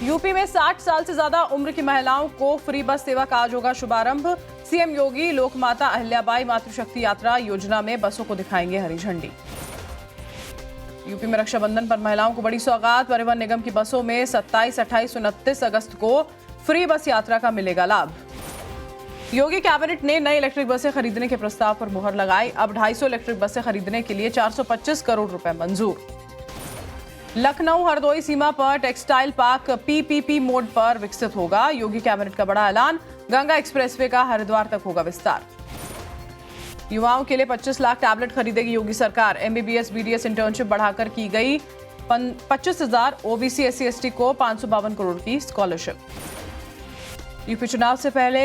UP में 60 साल से ज्यादा उम्र की महिलाओं को फ्री बस सेवा का आज होगा शुभारंभ। सीएम योगी लोकमाता अहिल्याबाई मातृशक्ति यात्रा योजना में बसों को दिखाएंगे हरी झंडी। यूपी में रक्षाबंधन पर महिलाओं को बड़ी सौगात। परिवहन निगम की बसों में 27, 28, 29 अगस्त को फ्री बस यात्रा का मिलेगा लाभ। योगी कैबिनेट ने नई इलेक्ट्रिक बसें खरीदने के प्रस्ताव पर मुहर लगाई। अब 250 इलेक्ट्रिक बसें खरीदने के लिए 425 करोड़ रुपए मंजूर। लखनऊ हरदोई सीमा पर टेक्सटाइल पार्क पीपीपी मोड पर विकसित होगा। योगी कैबिनेट का बड़ा ऐलान। गंगा एक्सप्रेसवे का हरिद्वार तक होगा विस्तार। युवाओं के लिए 25 लाख टैबलेट खरीदेगी योगी सरकार। एमबीबीएस बीडीएस इंटर्नशिप बढ़ाकर की गई 25,000। ओबीसी एससी एसटी को 552 करोड़ की स्कॉलरशिप। यूपी चुनाव से पहले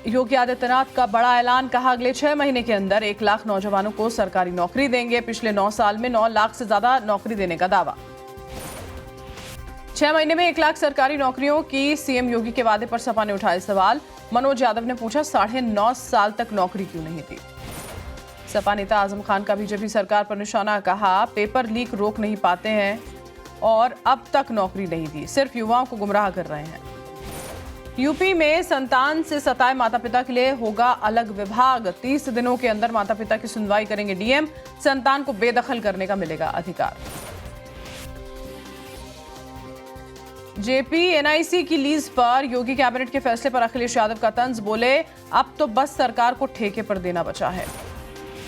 योगी आदित्यनाथ का बड़ा ऐलान। कहा अगले 6 महीने के अंदर 1 लाख नौजवानों को सरकारी नौकरी देंगे। पिछले 9 साल में 9 लाख से ज्यादा नौकरी देने का दावा। 6 महीने में 1 लाख सरकारी नौकरियों की सीएम योगी के वादे पर सपा ने उठाए सवाल। मनोज यादव ने पूछा 9.5 साल तक नौकरी क्यों नहीं दी। सपा नेता आजम खान का बीजेपी सरकार पर निशाना। कहा पेपर लीक रोक नहीं पाते हैं और अब तक नौकरी नहीं दी, सिर्फ युवाओं को गुमराह कर रहे हैं। यूपी में संतान से सताए माता पिता के लिए होगा अलग विभाग। 30 दिनों के अंदर माता पिता की सुनवाई करेंगे डीएम। संतान को बेदखल करने का मिलेगा अधिकार। जेपी एनआईसी की लीज पर योगी कैबिनेट के फैसले पर अखिलेश यादव का तंज। बोले अब तो बस सरकार को ठेके पर देना बचा है।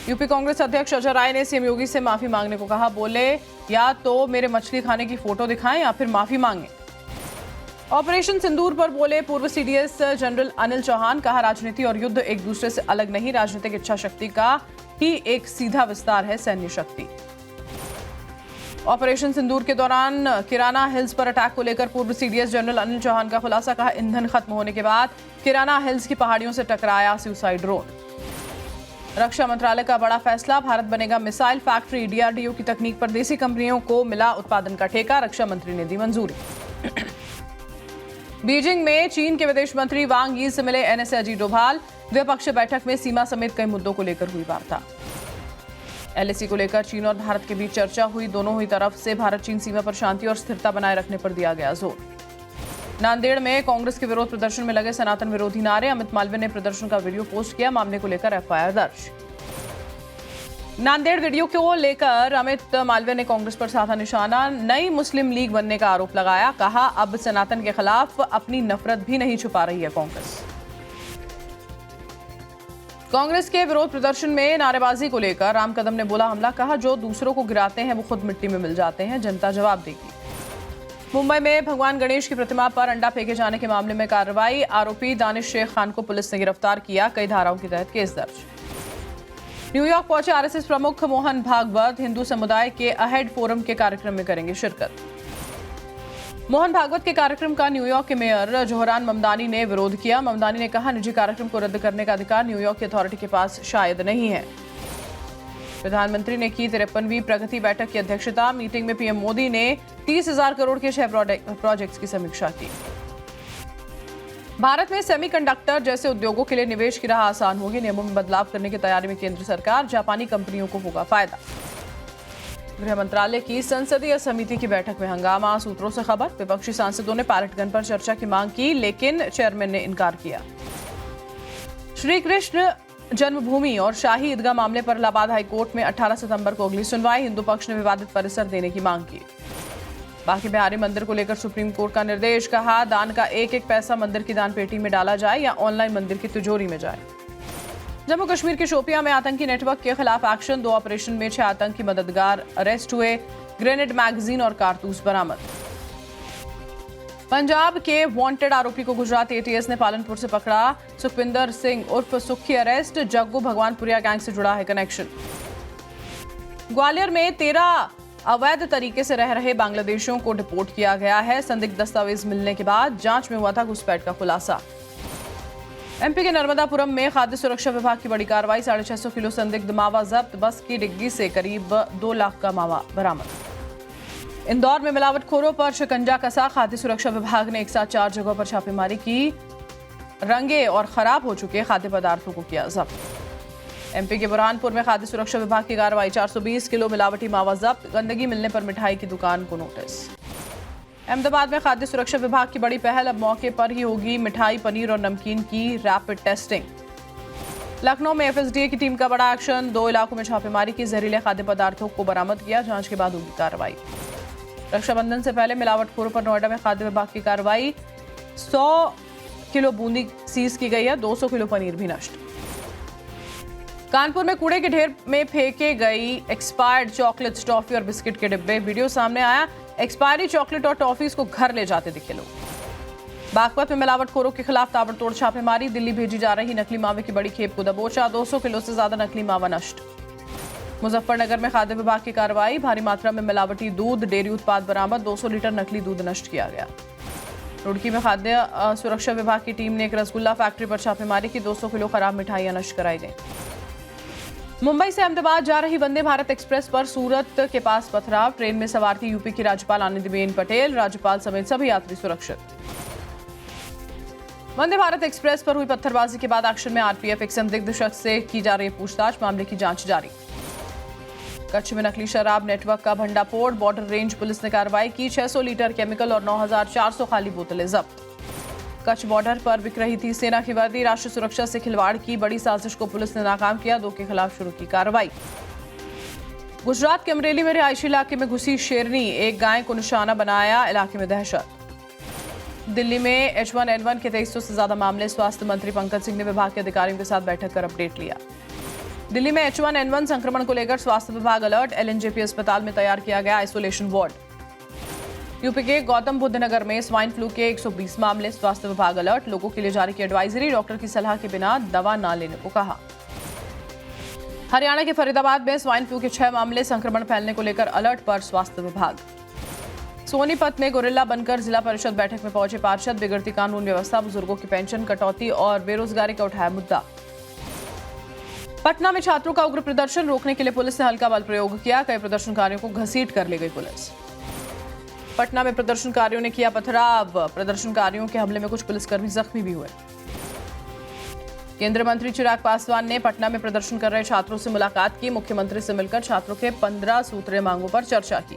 यूपी कांग्रेस अध्यक्ष अजय राय ने सीएम योगी से माफी मांगने को कहा। बोले या तो मेरे मछली खाने की फोटो दिखाएं या फिर माफी मांगे। ऑपरेशन सिंदूर पर बोले पूर्व सीडीएस जनरल अनिल चौहान। कहा राजनीति और युद्ध एक दूसरे से अलग नहीं, राजनीतिक इच्छा शक्ति का ही एक सीधा विस्तार है सैन्य शक्ति। ऑपरेशन सिंदूर के दौरान किराना हिल्स पर अटैक को लेकर पूर्व सीडीएस जनरल अनिल चौहान का खुलासा। कहा ईंधन खत्म होने के बाद किराना हिल्स की पहाड़ियों से टकराया सुसाइड ड्रोन। रक्षा मंत्रालय का बड़ा फैसला। भारत बनेगा मिसाइल फैक्ट्री। डीआरडीओ की तकनीक पर देसी कंपनियों को मिला उत्पादन का ठेका। रक्षा मंत्री ने दी मंजूरी। बीजिंग में चीन के विदेश मंत्री वांग यी से मिले एनएसए अजीत डोभाल। द्विपक्षीय बैठक में सीमा समेत कई मुद्दों को लेकर हुई वार्ता। एलएसी को लेकर चीन और भारत के बीच चर्चा हुई। दोनों ही तरफ से भारत चीन सीमा पर शांति और स्थिरता बनाए रखने पर दिया गया जोर। नांदेड़ में कांग्रेस के विरोध प्रदर्शन में लगे सनातन विरोधी नारे। अमित मालवीय ने प्रदर्शन का वीडियो पोस्ट किया। मामले को लेकर एफआईआर दर्ज। नांदेड़ वीडियो को लेकर अमित मालवीय ने कांग्रेस पर साधा निशाना। नई मुस्लिम लीग बनने का आरोप लगाया। कहा अब सनातन के खिलाफ अपनी नफरत भी नहीं छुपा रही है कांग्रेस। कांग्रेस के विरोध प्रदर्शन में नारेबाजी को लेकर राम कदम ने बोला हमला। कहा जो दूसरों को गिराते हैं वो खुद मिट्टी में मिल जाते हैं, जनता जवाब देगी। मुंबई में भगवान गणेश की प्रतिमा पर अंडा फेंके जाने के मामले में कार्रवाई। आरोपी दानिश शेख खान को पुलिस ने गिरफ्तार किया। कई धाराओं के तहत केस दर्ज। न्यूयॉर्क पहुंचे आरएसएस प्रमुख मोहन भागवत। हिंदू समुदाय के अहेड फोरम के कार्यक्रम में करेंगे शिरकत। मोहन भागवत के कार्यक्रम का न्यूयॉर्क के मेयर जोहरान ममदानी ने विरोध किया। ममदानी ने कहा निजी कार्यक्रम को रद्द करने का अधिकार न्यूयॉर्क की अथॉरिटी के पास शायद नहीं है। प्रधानमंत्री ने की 53वीं प्रगति बैठक की अध्यक्षता। मीटिंग में पीएम मोदी ने 30,000 करोड़ के 6 प्रोजेक्ट्स की समीक्षा की। भारत में सेमीकंडक्टर जैसे उद्योगों के लिए निवेश की राह आसान होगी। नियमों में बदलाव करने की तैयारी में केंद्र सरकार। जापानी कंपनियों को होगा फायदा। गृह मंत्रालय की संसदीय समिति की बैठक में हंगामा। सूत्रों से खबर विपक्षी सांसदों ने पैलेट गन पर चर्चा की मांग की, लेकिन चेयरमैन ने इनकार किया। श्री कृष्ण जन्मभूमि और शाही ईदगाह मामले पर इलाहाबाद हाईकोर्ट में 18 सितंबर को अगली सुनवाई। हिंदू पक्ष ने विवादित परिसर देने की मांग की। बाकी बिहारी मंदिर को लेकर सुप्रीम कोर्ट का निर्देश। कहा दान का एक एक पैसा मंदिर की दान पेटी में डाला जाए या ऑनलाइन मंदिर की तिजोरी में जाए। जम्मू कश्मीर के शोपियां में आतंकी नेटवर्क के खिलाफ एक्शन। 2 ऑपरेशन में 6 आतंकी मददगार अरेस्ट हुए। ग्रेनेड मैगजीन और कारतूस बरामद। पंजाब के वांटेड आरोपी को गुजरात एटीएस ने पालनपुर से पकड़ा। सुखविंदर सिंह उर्फ सुखी अरेस्ट। जग्गू भगवानपुरिया गैंग से जुड़ा है कनेक्शन। ग्वालियर में 13 अवैध तरीके से रह रहे बांग्लादेशियों को डिपोर्ट किया गया है। संदिग्ध दस्तावेज मिलने के बाद जांच में हुआ था घुसपैठ का खुलासा। एमपी के नर्मदापुरम में खाद्य सुरक्षा विभाग की बड़ी कार्रवाई। 650 किलो संदिग्ध मावा जब्त। बस की डिग्गी से करीब 2 लाख का मावा बरामद। इंदौर में मिलावटखोरों पर शिकंजा कसा। खाद्य सुरक्षा विभाग ने एक साथ 4 जगहों पर छापेमारी की। रंगे और खराब हो चुके खाद्य पदार्थों को किया जब्त। एमपी के बुरहानपुर में खाद्य सुरक्षा विभाग की कार्रवाई। 420 किलो मिलावटी मावा जब्त। गंदगी मिलने पर मिठाई की दुकान को नोटिस। अहमदाबाद में खाद्य सुरक्षा विभाग की बड़ी पहल, अब मौके पर ही होगी मिठाई, पनीर और नमकीन की रैपिड टेस्टिंग। लखनऊ में एफएसडीए की टीम का बड़ा एक्शन, 2 इलाकों में छापेमारी की, जहरीले खाद्य पदार्थों को बरामद किया, जांच के बाद होगी कार्रवाई। रक्षाबंधन से पहले मिलावटखोरों पर नोएडा में खाद्य विभाग की कार्रवाई, 100 किलो बूंदी सीज की गई है, 200 किलो पनीर भी नष्ट। कानपुर में कूड़े के ढेर में फेंके गई एक्सपायर्ड चॉकलेट्स, टॉफी और बिस्किट के डिब्बे, वीडियो सामने आया। एक्सपायरी चॉकलेट और टॉफीज को घर ले जाते दिखे लोग। बागपत में मिलावटखोरों के खिलाफ ताबड़तोड़ छापेमारी, दिल्ली भेजी जा रही नकली मावे की बड़ी खेप को दबोचा, 200 किलो से ज्यादा नकली मावा नष्ट। मुजफ्फरनगर में खाद्य विभाग की कार्रवाई, भारी मात्रा में मिलावटी दूध, डेयरी उत्पाद बरामद, 200 लीटर नकली दूध नष्ट किया गया। रुड़की में खाद्य सुरक्षा विभाग की टीम ने एक रसगुल्ला फैक्ट्री पर छापेमारी की, 200 किलो खराब मिठाइयां नष्ट कराई गई। मुंबई से अहमदाबाद जा रही वंदे भारत एक्सप्रेस पर सूरत के पास पथराव, ट्रेन में सवार थी यूपी की राज्यपाल आनंदीबेन पटेल, राज्यपाल समेत सभी यात्री सुरक्षित। वंदे भारत एक्सप्रेस पर हुई पत्थरबाजी के बाद एक्शन में आरपीएफ, एक संदिग्ध शख्स से की जा रही पूछताछ, मामले की जांच जारी। कच्छ में नकली शराब नेटवर्क का भंडाफोड़, बॉर्डर रेंज पुलिस ने कार्रवाई की, 600 लीटर केमिकल और 9400 खाली बोतलें जब्त। कच्छ बॉर्डर पर बिक रही थी सेना की वर्दी, राष्ट्रीय सुरक्षा से खिलवाड़ की बड़ी साजिश को पुलिस ने नाकाम किया, 2 के खिलाफ शुरू की कार्रवाई। गुजरात के अमरेली में रिहायशी इलाके में घुसी शेरनी, एक गाय को निशाना बनाया, इलाके में दहशत। दिल्ली में H1N1 के 2300 से ज्यादा मामले, स्वास्थ्य मंत्री पंकज सिंह ने विभाग के अधिकारियों के साथ बैठक कर अपडेट लिया। दिल्ली में H1N1 संक्रमण को लेकर स्वास्थ्य विभाग अलर्ट, LNJP अस्पताल में तैयार किया गया आइसोलेशन वार्ड। यूपी के गौतम बुद्ध नगर में स्वाइन फ्लू के 120 मामले, स्वास्थ्य विभाग अलर्ट, लोगों के लिए जारी की एडवाइजरी, डॉक्टर की सलाह के बिना दवा न लेने को कहा। हरियाणा के फरीदाबाद में स्वाइन फ्लू के 6 मामले, संक्रमण फैलने को लेकर अलर्ट पर स्वास्थ्य विभाग। सोनीपत में गोरिल्ला बनकर जिला परिषद बैठक में पहुंचे पार्षद, बिगड़ती कानून व्यवस्था, बुजुर्गों की पेंशन कटौती और बेरोजगारी का उठाया मुद्दा। पटना में छात्रों का उग्र प्रदर्शन रोकने के लिए पुलिस ने हल्का बल प्रयोग किया, कई प्रदर्शनकारियों को घसीट कर ले गई पुलिस। पटना में प्रदर्शनकारियों ने किया पथराव, प्रदर्शनकारियों के हमले में कुछ पुलिसकर्मी जख्मी भी हुए। केंद्रीय मंत्री चिराग पासवान ने पटना में प्रदर्शन कर रहे छात्रों से मुलाकात की, मुख्यमंत्री से मिलकर छात्रों के 15 सूत्रीय मांगों पर चर्चा की।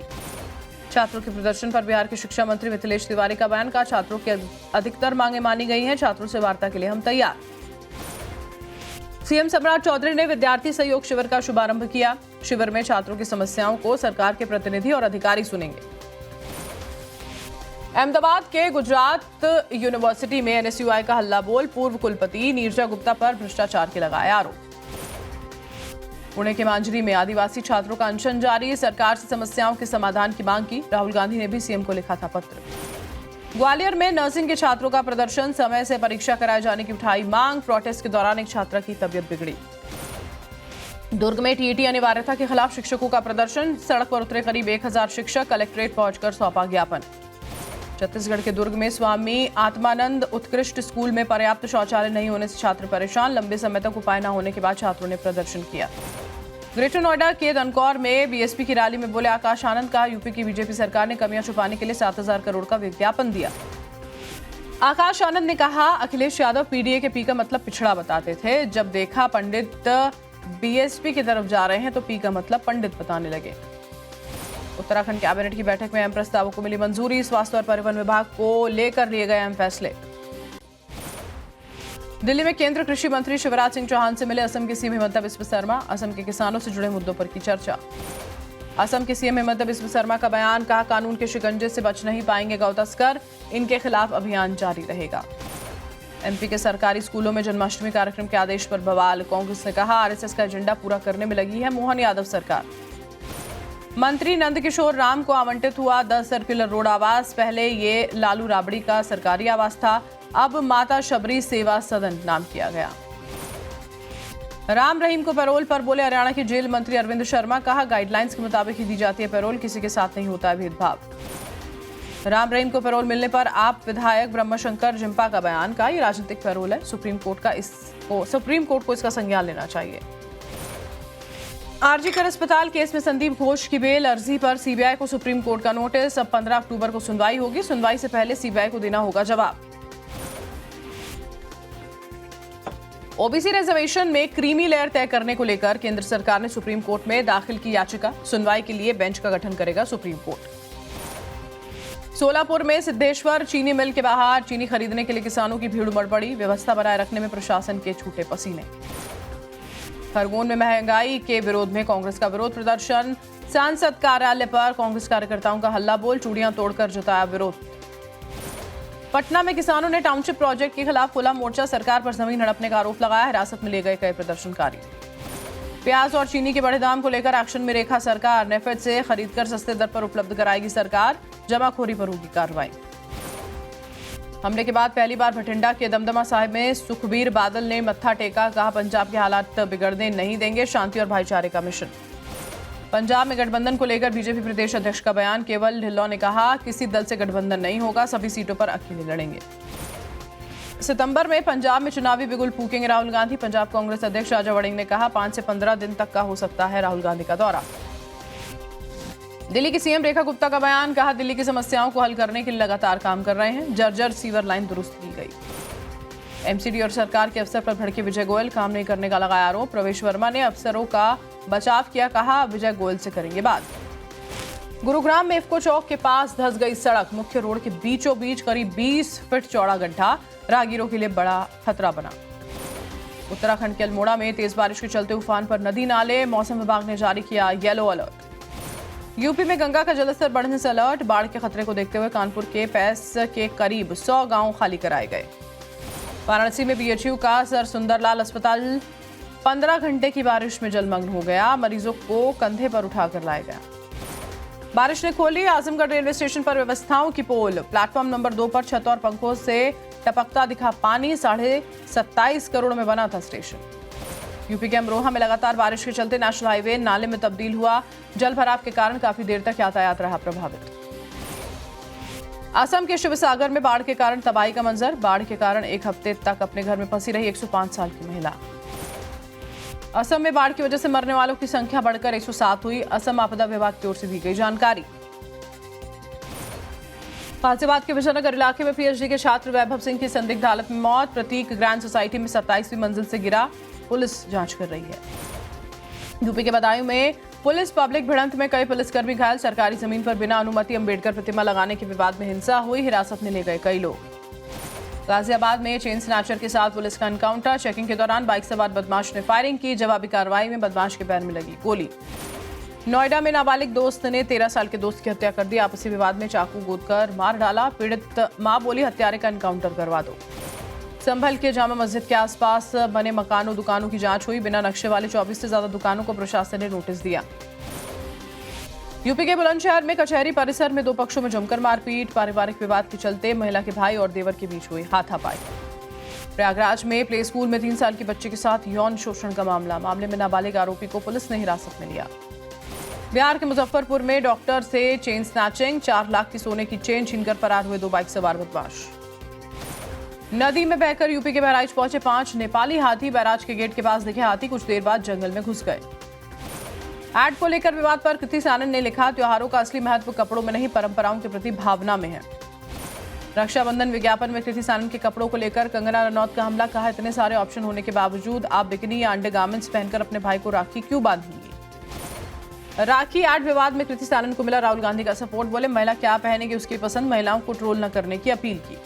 छात्रों के प्रदर्शन पर बिहार के शिक्षा मंत्री मिथिलेश तिवारी का बयान, कहा छात्रों की अधिकतर मांगे मानी गई हैं, छात्रों से वार्ता के लिए हम तैयार। सीएम सम्राट चौधरी ने विद्यार्थी सहयोग शिविर का शुभारंभ किया, शिविर में छात्रों की समस्याओं को सरकार के प्रतिनिधि और अधिकारी सुनेंगे। अहमदाबाद के गुजरात यूनिवर्सिटी में NSUI का हल्ला बोल, पूर्व कुलपति नीरजा गुप्ता पर भ्रष्टाचार के लगाए आरोप। पुणे के मांजरी में आदिवासी छात्रों का अनशन जारी, सरकार से समस्याओं के समाधान की मांग की, राहुल गांधी ने भी सीएम को लिखा था पत्र। ग्वालियर में नर्सिंग के छात्रों का प्रदर्शन, समय से परीक्षा कराए जाने की उठाई मांग, प्रोटेस्ट के दौरान एक छात्रा की तबीयत बिगड़ी। दुर्ग में TET अनिवार्यता के खिलाफ शिक्षकों का प्रदर्शन, सड़क पर उतरे करीब 1000 शिक्षक, कलेक्ट्रेट पहुंचकर सौंपा ज्ञापन। छत्तीसगढ़ के दुर्ग में स्वामी आत्मानंद उत्कृष्ट स्कूल में पर्याप्त शौचालय नहीं होने से छात्र परेशान, लंबे समय तक उपाय न होने के बाद छात्रों ने प्रदर्शन किया। ग्रेटर नोएडा के दनकौर में BSP की रैली में बोले आकाश आनंद, कहा यूपी की बीजेपी सरकार ने कमियां छुपाने के लिए 7000 करोड़ का विज्ञापन दिया। आकाश आनंद ने कहा अखिलेश यादव PDA के P का मतलब पिछड़ा बताते थे, जब देखा पंडित BSP की तरफ जा रहे हैं तो P का मतलब पंडित बताने लगे। उत्तराखंड कैबिनेट की बैठक में अहम प्रस्तावों को मिली मंजूरी, स्वास्थ्य और परिवहन विभाग को लेकर लिए गए अहम फैसले। दिल्ली में केंद्रीय कृषि मंत्री शिवराज सिंह चौहान से मिले असम के सीएम हिमंता बिस्वा शर्मा, असम के किसानों से जुड़े मुद्दों पर की चर्चा। असम के सीएम हिमंता बिस्वा शर्मा का बयान, कहा कानून के शिकंजे से बच नहीं पाएंगे गौ तस्कर, इनके खिलाफ अभियान जारी रहेगा। MP के सरकारी स्कूलों में जन्माष्टमी कार्यक्रम के आदेश पर बवाल, कांग्रेस ने कहा RSS का एजेंडा पूरा करने में लगी है मोहन यादव सरकार। मंत्री नंदकिशोर राम को आवंटित हुआ 10 सर्कुलर रोड आवास, पहले ये लालू राबड़ी का सरकारी आवास था, अब माता शबरी सेवा सदन नाम किया गया। राम रहीम को पैरोल पर बोले हरियाणा के जेल मंत्री अरविंद शर्मा, कहा गाइडलाइंस के मुताबिक ही दी जाती है पैरोल, किसी के साथ नहीं होता है भेदभाव। राम रहीम को पैरोल मिलने पर आप विधायक ब्रह्मशंकर जिम्पा का बयान, कहा ये राजनीतिक पैरोल है, सुप्रीम कोर्ट को इसका संज्ञान लेना चाहिए। आरजीकर अस्पताल केस में संदीप घोष की बेल अर्जी पर सीबीआई को सुप्रीम कोर्ट का नोटिस, अब 15 अक्टूबर को सुनवाई होगी, सुनवाई से पहले सीबीआई को देना होगा जवाब। ओबीसी रिजर्वेशन में क्रीमी लेयर तय करने को लेकर केंद्र सरकार ने सुप्रीम कोर्ट में दाखिल की याचिका, सुनवाई के लिए बेंच का गठन करेगा सुप्रीम कोर्ट। सोलापुर में सिद्धेश्वर चीनी मिल के बाहर चीनी खरीदने के लिए किसानों की भीड़ उमड़ पड़ी। व्यवस्था बनाए रखने में प्रशासन के छूटे पसीने। खरगोन में महंगाई के विरोध में कांग्रेस का विरोध प्रदर्शन। सांसद कार्यालय पर कांग्रेस कार्यकर्ताओं का हल्ला बोल, चूड़ियां तोड़कर जताया विरोध। पटना में किसानों ने टाउनशिप प्रोजेक्ट के खिलाफ खुला मोर्चा। सरकार पर जमीन हड़पने का आरोप लगाया। हिरासत में लिए गए कई प्रदर्शनकारी। प्याज और चीनी के बढ़े दाम को लेकर एक्शन में रेखा सरकार। नेफेड से खरीदकर सस्ते दर पर उपलब्ध कराएगी सरकार। जमाखोरी पर होगी कार्रवाई। हमले के बाद पहली बार भटिंडा के दमदमा साहिब में सुखबीर बादल ने मत्था टेका। कहा, पंजाब के हालात बिगड़ने नहीं देंगे, शांति और भाईचारे का मिशन। पंजाब में गठबंधन को लेकर बीजेपी प्रदेश अध्यक्ष का बयान। केवल ढिल्लों ने कहा, किसी दल से गठबंधन नहीं होगा, सभी सीटों पर अकेले लड़ेंगे। सितंबर में पंजाब में चुनावी बिगुल फूकेंगे राहुल गांधी। पंजाब कांग्रेस अध्यक्ष राजा वड़िंग ने कहा, 5 से 15 दिन तक का हो सकता है राहुल गांधी का दौरा। दिल्ली की सीएम रेखा गुप्ता का बयान। कहा, दिल्ली की समस्याओं को हल करने के लिए लगातार काम कर रहे हैं। जर्जर सीवर लाइन दुरुस्त की गई। एमसीडी और सरकार के अफसर पर भड़के विजय गोयल। काम नहीं करने का लगाया आरोप। प्रवेश वर्मा ने अफसरों का बचाव किया। कहा, विजय गोयल से करेंगे बात। गुरुग्राम में इफ्को चौक के पास धंस गई सड़क। मुख्य रोड के बीचों बीच करीब 20 फीट चौड़ा गड्ढा राहगीरों के लिए बड़ा खतरा बना। उत्तराखंड के अल्मोड़ा में तेज बारिश के चलते उफान पर नदी नाले। मौसम विभाग ने जारी किया येलो अलर्ट। यूपी में गंगा का जलस्तर बढ़ने से अलर्ट। बाढ़ के खतरे को देखते हुए कानपुर के पैस के करीब 100 गांव खाली कराए गए। वाराणसी में बीएचयू का सर सुंदरलाल अस्पताल 15 घंटे की बारिश में जलमग्न हो गया। मरीजों को कंधे पर उठाकर लाया गया। बारिश ने खोली आजमगढ़ रेलवे स्टेशन पर व्यवस्थाओं की पोल। प्लेटफॉर्म नंबर 2 पर छत और पंखों से टपकता दिखा पानी। 27.5 करोड़ में बना था स्टेशन। यूपी के अमरोहा में लगातार बारिश के चलते नेशनल हाईवे नाले में तब्दील हुआ। जल भराव के कारण काफी देर तक यातायात रहा प्रभावित। असम के शिवसागर में बाढ़ के कारण तबाही का मंजर। बाढ़ के कारण एक हफ्ते तक अपने घर में फंसी रही 105 साल की महिला। असम में बाढ़ की वजह से मरने वालों की संख्या बढ़कर 107 हुई। असम आपदा विभाग की ओर से दी गई जानकारी। गाजियाबाद के विजयनगर इलाके में पीएचडी के छात्र वैभव सिंह की संदिग्ध हालत में मौत। प्रतीक ग्रैंड सोसाइटी में 27वीं मंजिल से गिरा। पुलिस जांच कर रही है। यूपी के बदायूं में पुलिस पब्लिक भिड़ंत में कई पुलिसकर्मी घायल। सरकारी जमीन पर बिना अनुमति अंबेडकर प्रतिमा लगाने के विवाद में हिंसा हुई। हिरासत में ले गए कई लोग। गाजियाबाद में चेन स्नैचर के साथ पुलिस का एनकाउंटर। चेकिंग के दौरान बाइक सवार बदमाश ने फायरिंग की। जवाबी कार्रवाई में बदमाश के पैर में लगी गोली। नोएडा में नाबालिग दोस्त ने 13 साल के दोस्त की हत्या कर दी। आपसी विवाद में चाकू गोदकर मार डाला। पीड़ित मां बोली, हत्यारे का एनकाउंटर करवा दो। संभल के जामा मस्जिद के आसपास बने मकानों दुकानों की जांच हुई। बिना नक्शे वाले 24 से ज्यादा दुकानों को प्रशासन ने नोटिस दिया। यूपी के बुलंदशहर में कचहरी परिसर में 2 पक्षों में जमकर मारपीट। पारिवारिक विवाद के चलते महिला के भाई और देवर के बीच हुई हाथापाई। प्रयागराज में प्ले स्कूल में 3 साल की बच्चे के साथ यौन शोषण का मामले में नाबालिग आरोपी को पुलिस ने हिरासत में लिया। बिहार के मुजफ्फरपुर में डॉक्टर से चेन स्नैचिंग। 4 लाख की सोने की चेन छीनकर फरार हुए 2 बाइक सवार बदमाश। नदी में बहकर यूपी के बहराइच पहुंचे 5 नेपाली हाथी। बैराज के गेट के पास दिखे हाथी, कुछ देर बाद जंगल में घुस गए। एड को लेकर विवाद पर कृति सानन ने लिखा, त्योहारों का असली महत्व कपड़ों में नहीं, परंपराओं के प्रति भावना में है। रक्षाबंधन विज्ञापन में कृति सानन के कपड़ों को लेकर कंगना रनौत का हमला। कहा, इतने सारे ऑप्शन होने के बावजूद आप बिकनी या अंडरगारमेंट्स पहनकर अपने भाई को राखी क्यों बांधेंगी। राखी एड विवाद में कृति सानन को मिला राहुल गांधी का सपोर्ट। बोले, महिला क्या पहनेगी उसकी पसंद, महिलाओं को ट्रोल न करने की अपील की।